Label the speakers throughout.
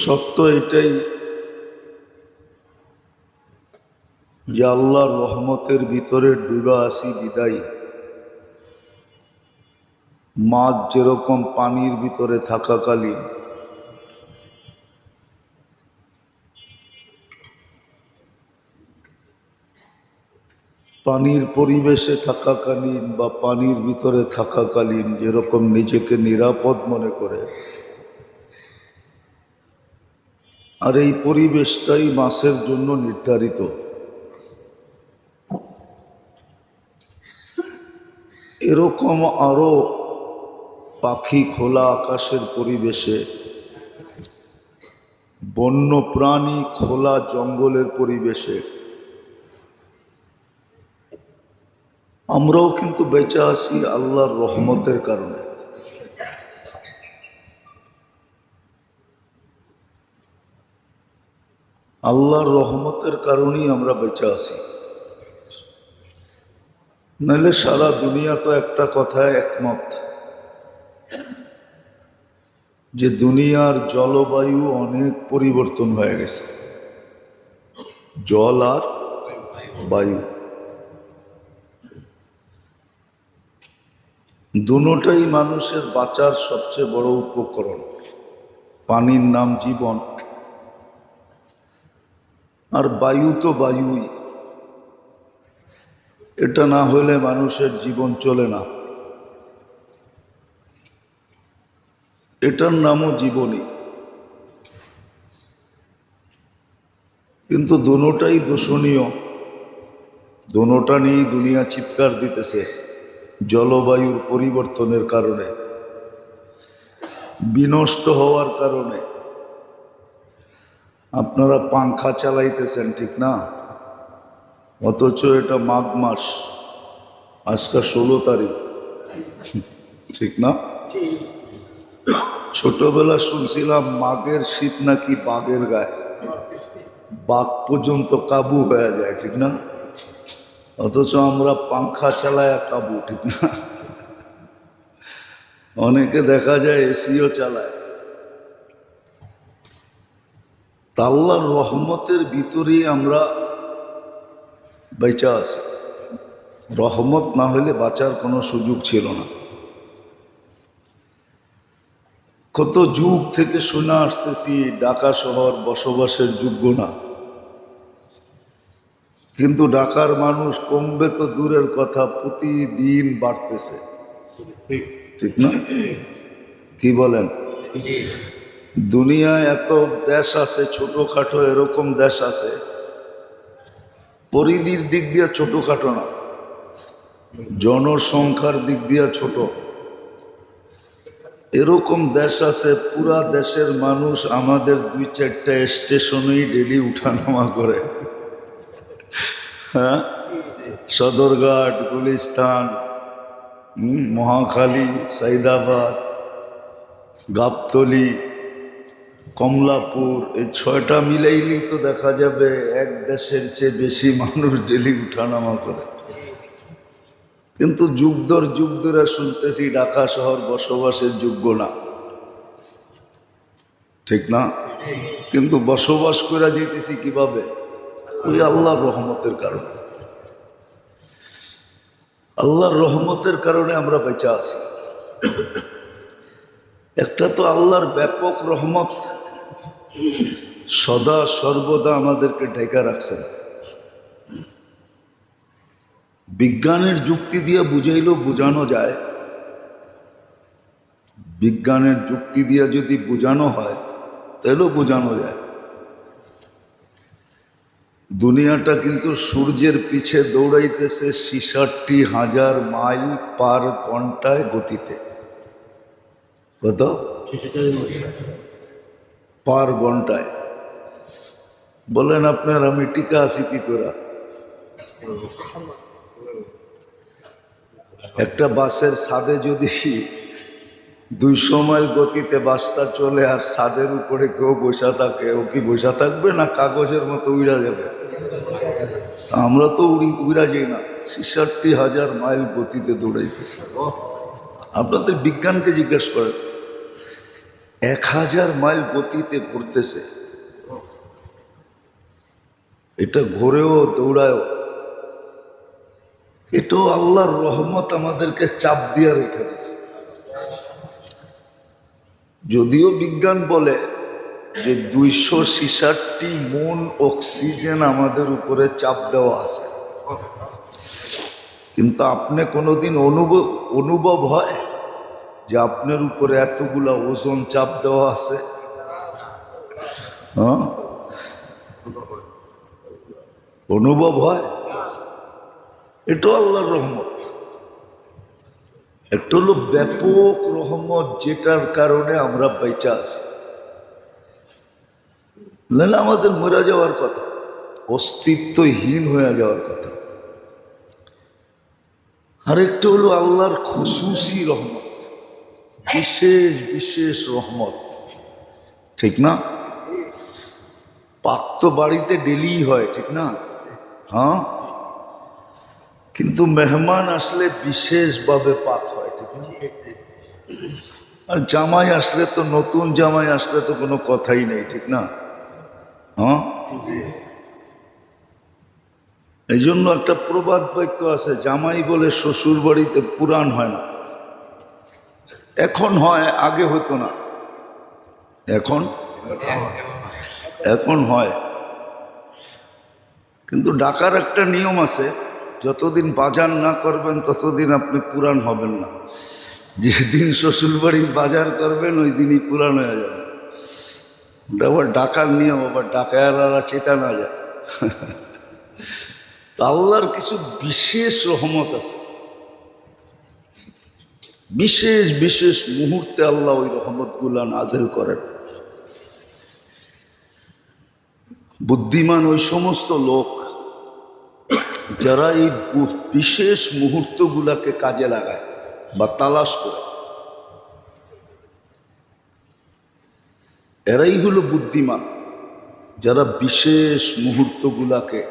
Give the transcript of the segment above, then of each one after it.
Speaker 1: সত্য এটাই যে আল্লাহর রহমতের ভিতরে ডুবা আসি বিদায় মাছ যেরকম পানির ভিতরে থাকাকালীন পানির পরিবেশে থাকাকালীন বা পানির ভিতরে থাকাকালীন যেরকম নিজেকে নিরাপদ মনে করে, আর এই পরিবেশটাই মাছের জন্য নির্ধারিত। এরকম আরো পাখি খোলা আকাশের পরিবেশে, বন্য প্রাণী খোলা জঙ্গলের পরিবেশে আমরাও কিন্তু বেঁচে আছি আল্লাহর রহমতের কারণে। আল্লাহর রহমতের কারণেই আমরা বেঁচে আছি, নাহলে সারা দুনিয়া তো একটা কথায় একমত যে দুনিয়ার জলবায়ু অনেক পরিবর্তন হয়ে গেছে। জল আর বায়ু দুটোটাই মানুষের বাঁচার সবচেয়ে বড় উপকরণ। পানির নাম জীবন, আর বায়ু তো বায়ুই। এটা না হলে মানুষের জীবন চলে না। এটার নামও জীবনী, কিন্তু দুটোটাই দূষণীয়। দুটোটা নিয়েই দুনিয়া চিৎকার দিতেছে জলবায়ুর পরিবর্তনের কারণে, বিনষ্ট হওয়ার কারণে। আপনারা পাংখা চালাইতেছেন ঠিক না, অথচ এটা মাঘ মাস, আজকে 16 তারিখ, ঠিক না? ছোটবেলা শুনছিলাম মাঘের শীত নাকি বাঘের গায়ে, বাঘ পর্যন্ত কাবু হয়ে যায়, ঠিক না? অথচ আমরা পাংখা চালায় কাবু, ঠিক না? অনেকে দেখা যায় এসিও চালায়। আল্লাহর রহমতের ভিতরেই আমরা বেঁচে আছি। রহমত না হলে বাঁচার কোনো সুযোগ ছিল না। কত যুগ থেকে শুনে আসতেছি ঢাকা শহর বসবাসের যোগ্য না, কিন্তু ঢাকার মানুষ কমবে তো দূরের কথা, প্রতিদিন বাড়তেছে, ঠিক না? কি বলেন? দুনিয়ায় এত দেশ আছে ছোটখাটো, এরকম দেশ আছে পরিধির দিক দিয়ে ছোটখাটো না, জনসংখ্যার দিক দিয়ে ছোট। এরকম দেশ আছে পুরা দেশের মানুষ আমাদের 2-4টা স্টেশনেই ডেলি উঠানামা করে। হ্যাঁ, সদরঘাট, গুলিস্তান, মহাখালী, সাইদাবাদ, গাবতলী, কমলাপুর, এই 6টা মিলাইলেই তো দেখা যাবে এক দেশের চেয়ে বেশি মানুষ ডেলি উঠানামা করে। কিন্তু যুগ ধরে শুনতেছি ঢাকা শহর বসবাসের যোগ্য না, ঠিক না? কিন্তু বসবাস করে যেতেছি কিভাবে? ওই আল্লাহর রহমতের কারণে। আল্লাহর রহমতের কারণে আমরা বেঁচে আছি। একটা তো আল্লাহর ব্যাপক রহমত সদা সর্বদা আমাদেরকে ঢেকে রাখছেন। বিজ্ঞানের যুক্তি দিয়ে বুঝাইলেও বোঝানো যায়, বিজ্ঞানের যুক্তি দিয়ে যদি বোঝানো হয় তাহলেও বোঝানো যায়। দুনিয়াটা কিন্তু সূর্যের পিছে দৌড়াইতেছে 66,000 মাইল পার ঘন্টায় গতিতে। কত? পার ঘন্টায়। বলেন আপনার আমি টিকা আছি কি করে? একটা বাসের ছাদে যদি 200 মাইল গতিতে বাসটা চলে আর ছাদের উপরে কেউ বসা থাকে, ও কি বসা থাকবে না কাগজের মতো উড়া যাবে? আমরা তো উড়া যাই না, 66,000 মাইল গতিতে দৌড়াইতেছি। আপনাদের বিজ্ঞানকে জিজ্ঞেস করেন, 1000 মাইল গতিতে ঘুরতেছে, এটা ঘোরেও দৌড়ায়ও। এটাও আল্লাহর রহমত, আমাদেরকে চাপ দিয়ে রেখে দিয়েছে। যদিও বিজ্ঞান বলে যে 266 মন অক্সিজেন আমাদের উপরে চাপ দেওয়া আছে, কিন্তু আপনি কোনোদিন অনুভব হয় যে আপনার উপরে এতগুলা ওজন চাপ দেওয়া আছে? হ্যাঁ, অনুভব হয়? এটাও আল্লাহর রহমত। একটা হলো ব্যাপক রহমত, যেটার কারণে আমরা বেঁচে আছি, নাহলে আমাদের মরে যাওয়ার কথা, অস্তিত্বহীন হয়ে যাওয়ার কথা। আরেকটা হলো আল্লাহর খুশুসি রহমত, বিশেষ বিশেষ রহমত, ঠিক না? পাক তো বাড়িতে ডেলি হয়, ঠিক না? হ্যাঁ, কিন্তু মেহমান আসলে বিশেষভাবে পাক হয়, ঠিক না? আর জামাই আসলে তো, নতুন জামাই আসলে তো কোনো কথাই নেই, ঠিক না? হ্যাঁ, এই জন্য একটা প্রবাদ বাক্য আছে, জামাই বলে শ্বশুর বাড়িতে পুরাণ হয় না। এখন হয়, আগে হতো না। এখন এখন হয়, কিন্তু ডাকার একটা নিয়ম আছে, যতদিন বাজার না করবেন ততদিন আপনি পুরাণ হবেন না। যেদিন শ্বশুর বাড়ি বাজার করবেন ওই দিনই পুরাণ হয়ে যাবে। ওটা আবার ডাকার নিয়ম, আবার ডাকায়ারা চেতা না যায়। তা আল্লাহর কিছু বিশেষ রহমত আছে, বিশেষ বিশেষ মুহূর্তে আল্লাহ ওই রহমতগুলা নাজেল করেন। বুদ্ধিমান ওই সমস্ত লোক যারা এই বিশেষ মুহূর্তগুলাকে কাজে লাগায় বা তালাশ করে, এরাই হলো বুদ্ধিমান, যারা বিশেষ মুহূর্তগুলাকে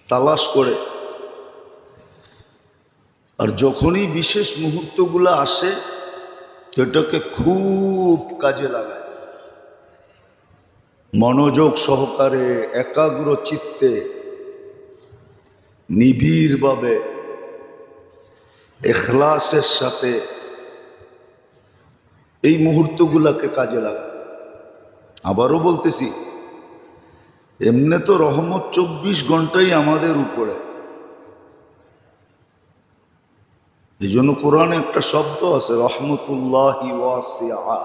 Speaker 1: তালাশ করে। আর যখনই বিশেষ মুহূর্তগুলা আসে সেটাকে খুব কাজে লাগায়, মনোযোগ সহকারে, একাগ্র চিত্তে, নিবিড়ভাবে, ইখলাসের সাথে এই মুহূর্তগুলাকে কাজে লাগায়। আবারও বলতেছি, এমনি তো রহমত 24 ঘন্টাই আমাদের উপরে। এই জন্য কোরআনে একটা শব্দ আছে, রহমতুল্লাহি ওয়াসিআ।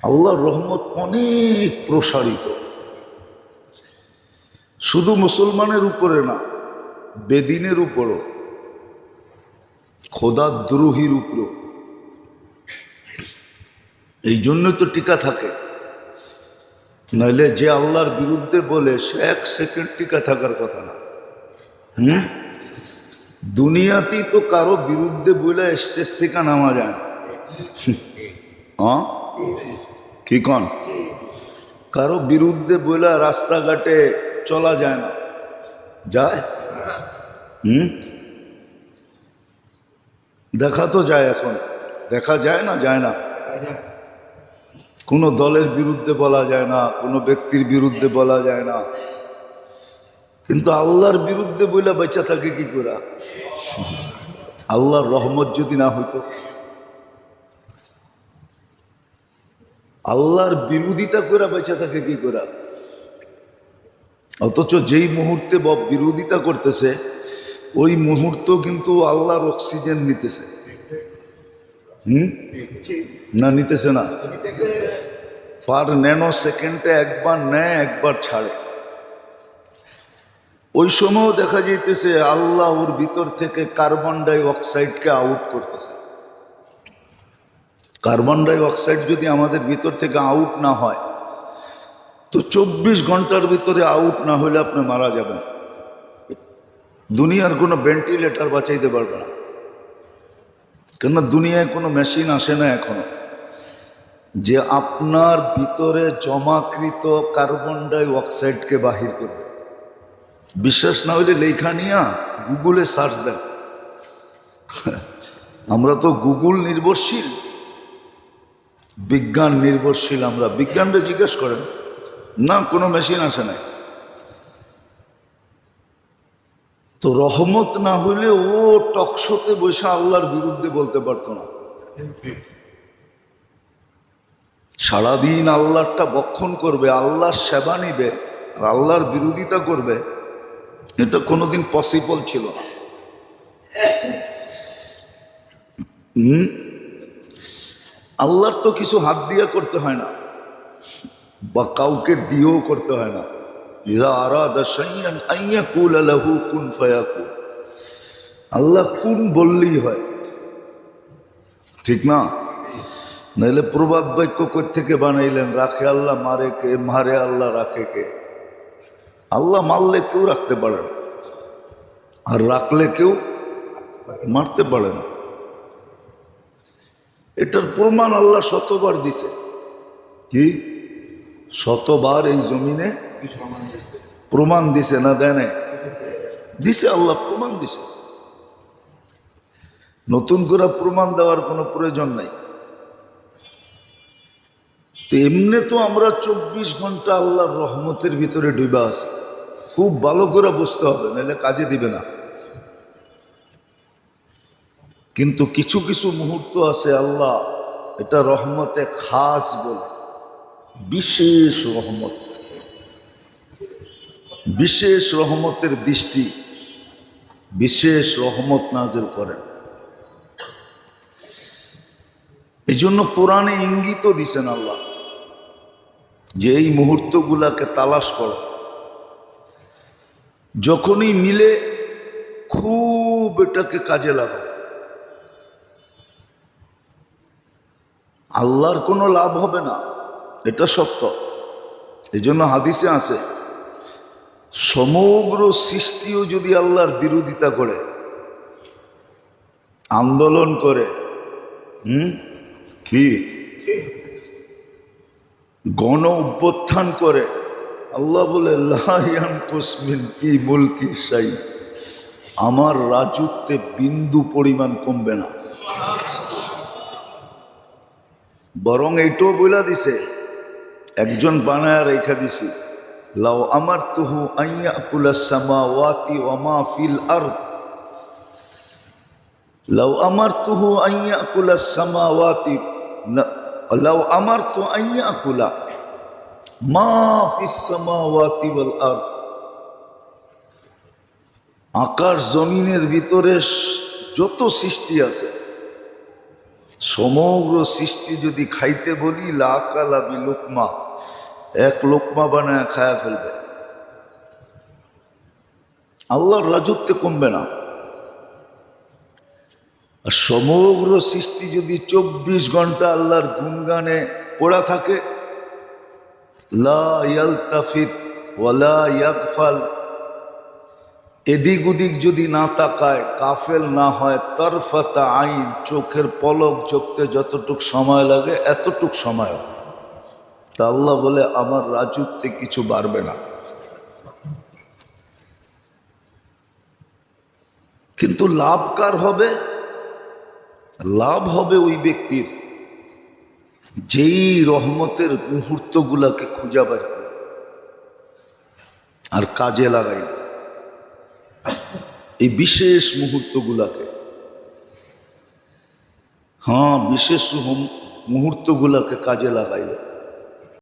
Speaker 1: আল্লাহর রহমত অনেক প্রসারিত, শুধু মুসলমানের উপরে না, বেদিনের উপরও, খোদাদ্রোহীর উপরও। এই জন্য তো টিকা থাকে, নইলে যে আল্লাহর বিরুদ্ধে বলে সে 1 সেকেন্ড টিকা থাকার কথা না। দুনিয়াতেই তো কারো বিরুদ্ধে বলে স্টেজ থেকে নামা যায় না। হ্যাঁ, কি কন? কারো বিরুদ্ধে বলে রাস্তাঘাটে চলা যায় না, যায়? দেখা তো যায়, এখন দেখা যায় না? যায় না। কোনো দলের বিরুদ্ধে বলা যায় না, কোনো ব্যক্তির বিরুদ্ধে বলা যায় না, কিন্তু আল্লাহর বিরুদ্ধে বলে বেঁচে থাকে কি করে? আল্লাহর রহমত যদি না হইতো, আল্লাহর বিরোধিতা করে বেঁচে থাকে কি করে? অথচ যেই মুহূর্তে বিরোধিতা করতেছে ওই মুহূর্ত কিন্তু আল্লাহর অক্সিজেন নিতেছে। না নিতেছে না? পার ন্যানো সেকেন্ডে একবার নেয়, একবার ছাড়ে। ওই সময়ও দেখা যাইতেছে আল্লাহ ওর ভিতর থেকে কার্বন ডাই অক্সাইডকে আউট করতেছে। কার্বন ডাই অক্সাইড যদি আমাদের ভিতর থেকে আউট না হয় তো 24 ঘন্টার ভিতরে আউট না হলে আপনি মারা যাবেন। দুনিয়ার কোনো ভেন্টিলেটর বাঁচাইতে পারবে না, কেননা দুনিয়ায় কোনো মেশিন আসে না এখনো যে আপনার ভিতরে জমাকৃত কার্বন ডাই অক্সাইডকে বাহির করবে। বিশ্বাস না হইলে লেখা নিয়া গুগলে সার্চ দেন। আমরা তো গুগল নির্ভরশীল, বিজ্ঞান নির্ভরশীল আমরা। বিজ্ঞানটা জিজ্ঞেস করেন না, কোনো মেশিন আসে নাই। তো রহমত না হইলে ও টকশোতে বসে আল্লাহর বিরুদ্ধে বলতে পারতো না। সারাদিন আল্লাহটা বক্ষণ করবে, আল্লাহর সেবা নিবে আর আল্লাহর বিরোধিতা করবে, এটা কোনোদিন পসিবল ছিল না। আল্লাহর তো কিছু হাত দিয়ে করতে হয় না বা কাউকে দিয়েও করতে হয় না। ইযা আরাদা শাইআন আন ইয়াকুলা লাহু কুন ফায়াকুন। আল্লাহ কুন বললেই হয়, ঠিক না? নাইলে প্রবাদ বাক্য কই থেকে বানাইলেন? রাখে আল্লাহ, মারে কে? মারে আল্লাহ, রাখে কে? আল্লাহ মারলে কেউ রাখতে পারে না, আর রাখলে কেউ মারতে পারে না। এটার প্রমাণ আল্লাহ শতবার দিছে। কি শতবার এই জমিনে প্রমাণ দিছে না? দেয় নাই? দিছে, আল্লাহ প্রমাণ দিছে। নতুন করে প্রমাণ দেওয়ার কোনো প্রয়োজন নাই। তো এমনি তো আমরা 24 ঘন্টা আল্লাহর রহমতের ভিতরে ডুবা আছি। খুব ভালো করে বুঝতে হবে, নাহলে কাজে দিবে না। কিন্তু কিছু কিছু মুহূর্ত আছে আল্লাহ এটা রহমতে খাস বলে, বিশেষ রহমত, বিশেষ রহমতের দৃষ্টি, বিশেষ রহমত নাজিল করেন। এই জন্য কোরআনে ইঙ্গিতও দিছেন আল্লাহ যে এই মুহূর্তগুলাকে তালাশ করো, যখনই মিলে খুব এটাকে কাজে লাগাও। আল্লাহর কোনো লাভ হবে না, এটা সত্য। এই জন্য হাদিসে আছে সমগ্র সৃষ্টিও যদি আল্লাহর বিরোধিতা করে, আন্দোলন করে, কি গণ অভ্যুত্থান করে, আল্লাহ বলে লা ইয়ানকুস মিন ফি মুলকি শাই, আমার রাজত্বে বিন্দু পরিমাণ কমবে না। বরং এইটাও বইলা দিছে, একজন বানায় রেখা দিছি, লাউ আমারতুহু আন ইয়াকুলাস সামাওয়াতি ওয়া মা ফিল আরদ, লাউ আমারতুহু আন ইয়াকুলাস সামাওয়াতি, লাউ আমারতু আন ইয়াকুলা মা ফিস সামাওয়াতি ওয়াল আরদ, আকাশ জমিনের ভিতরে যত সৃষ্টি আছে সমগ্র সৃষ্টি যদি খাইতে বলি, লাকালা বি লুকমা, এক লোকমা বানায় খায়া ফেলবে। আল্লাহর রাজত্বে কমবে না। আর সমগ্র সৃষ্টি যদি 24 ঘন্টা আল্লাহর গুণগানে পড়া থাকে, লা ইয়ালতাফিত ওয়ালা ইয়াগফাল, এদিক ওদিক যদি না তাকায়, কাফেল না হয়, তরফাতা আইন, চোখের পলক ঝোঁকতে যতটুক সময় লাগে এতটুক সময়, তা আল্লাহ বলে আমার রাজত্বে কিছু বাড়বে না। কিন্তু লাভ কার হবে? লাভ হবে ওই ব্যক্তির যেই রহমতের মুহূর্তগুলাকে খুঁজে বের করে আর কাজে লাগাইল। এই বিশেষ মুহূর্তগুলাকে, বিশেষ মুহূর্তগুলাকে কাজে লাগাইল।